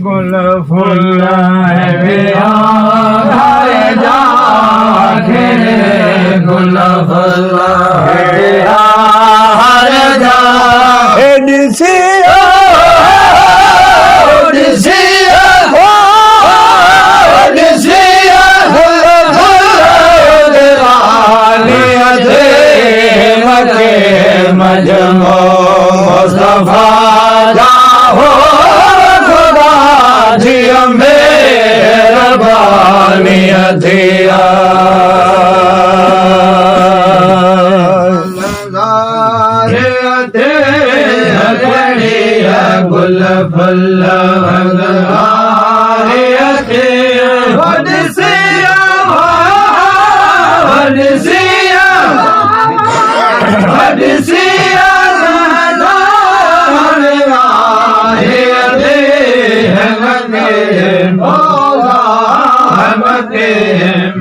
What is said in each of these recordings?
गुल फुल गुल फुल मजमो मुस्तफा जाहो खुदा जिया मेहरबानी अथिया गुल फुल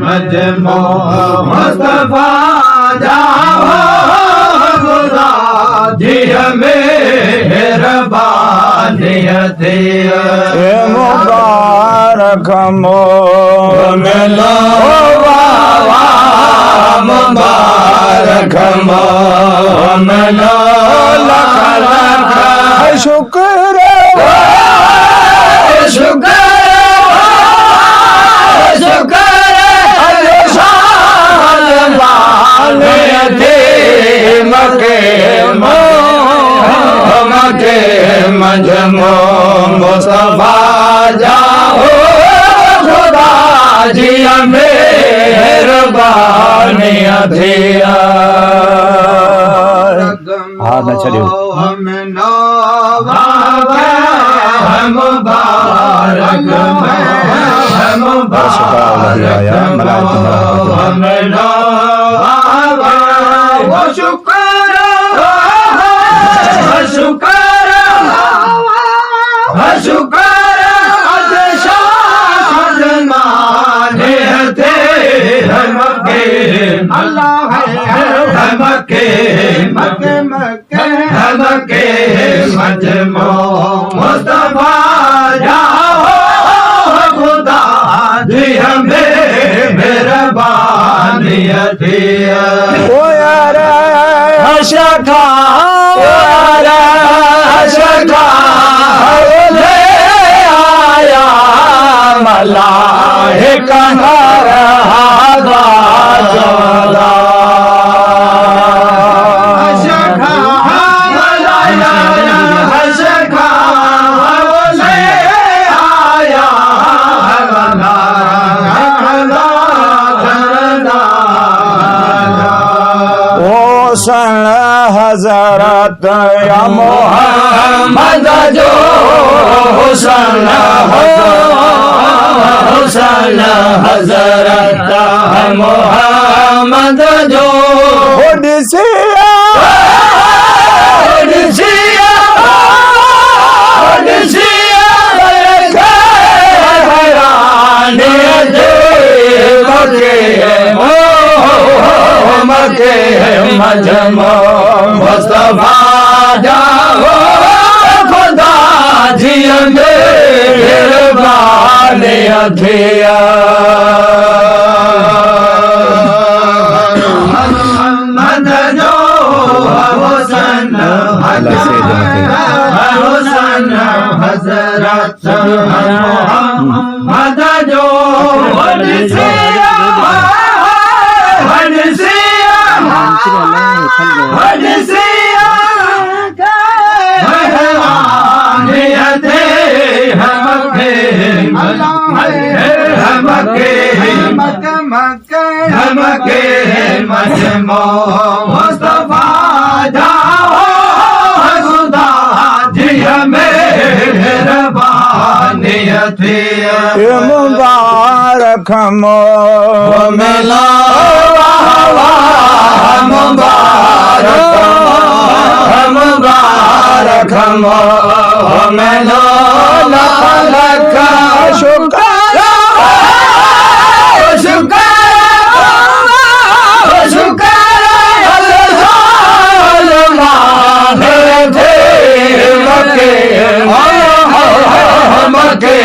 मजमो मुस्तफा जाहो खुदा जिया मेहरबानी अथिया मुबारक मोमिनो मुबारक मोमिनो लख लख शुक्र शुक्र मके मजमो मुस्तफा जाओ खुदा जिया मेहरबानी अथिया हाथ न चलियो मुबारक मजमो मुस्तफा जाओ खुदा जिया मेहरबानी अथिया ओ यार शखा ले आया मलाइका हादा जोला हजरत या मोहम्मद जो हुसन हुसन हजरत मोहम्मद जो मजमो मुस्तफा जाओ खुदा जिया मेहरबानी अथिया मोहम्मद जो हुसन हुसन हजरत मोहम्मद जो मजमो मुस्तफा जाओ खुदा जिया मेहरबानी अथिया मुबारक मोमिनो मुबारक मोमिनो लख लख शुक्र के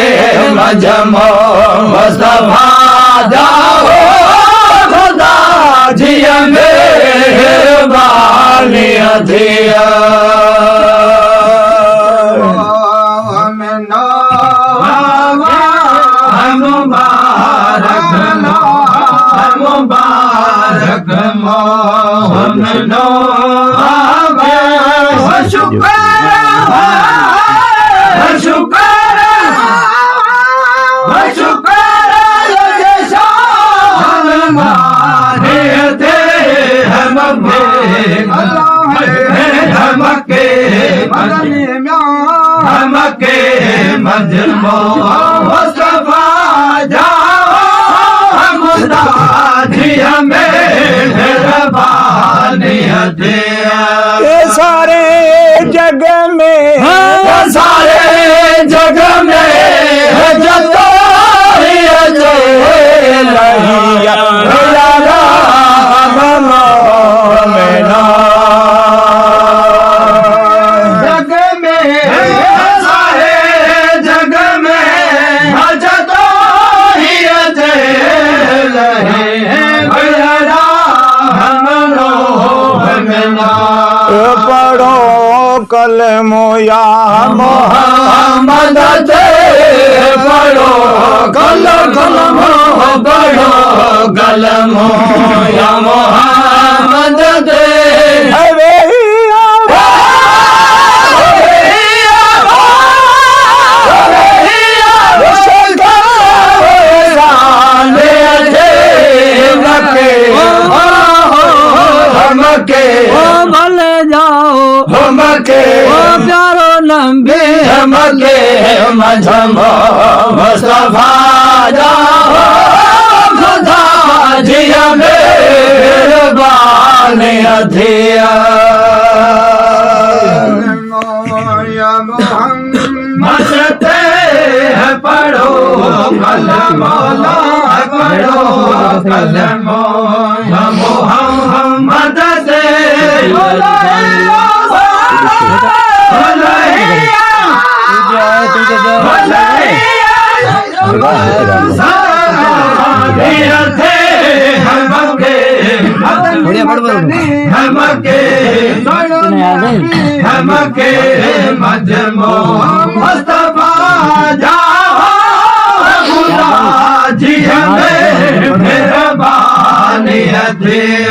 मजमो मुस्तफा जाओ खुदा जिया मेहरबानी थिया मुबारक मोहम्मदो आवे शुक्र मारे थे हमके मजमो मुस्तफा जाओ खुदा जिया मेहरबानी थिया सारे जग में जतो ही लहिया पढ़ो कलमो या मोहम्मद दे पढ़ो कलमो पढ़ो कलमो या मोहम्मद दे भले जाओ हमके प्यारो लंबे हमके मजमो मुस्तफा जाओ खुदा जिया मेहरबानी थिया मचते पढ़ो कलमो पढ़ो कलमो मोहम्मद से हमके मजमो मुस्तफा जाओ खुदा जिया मेहरबानी थिया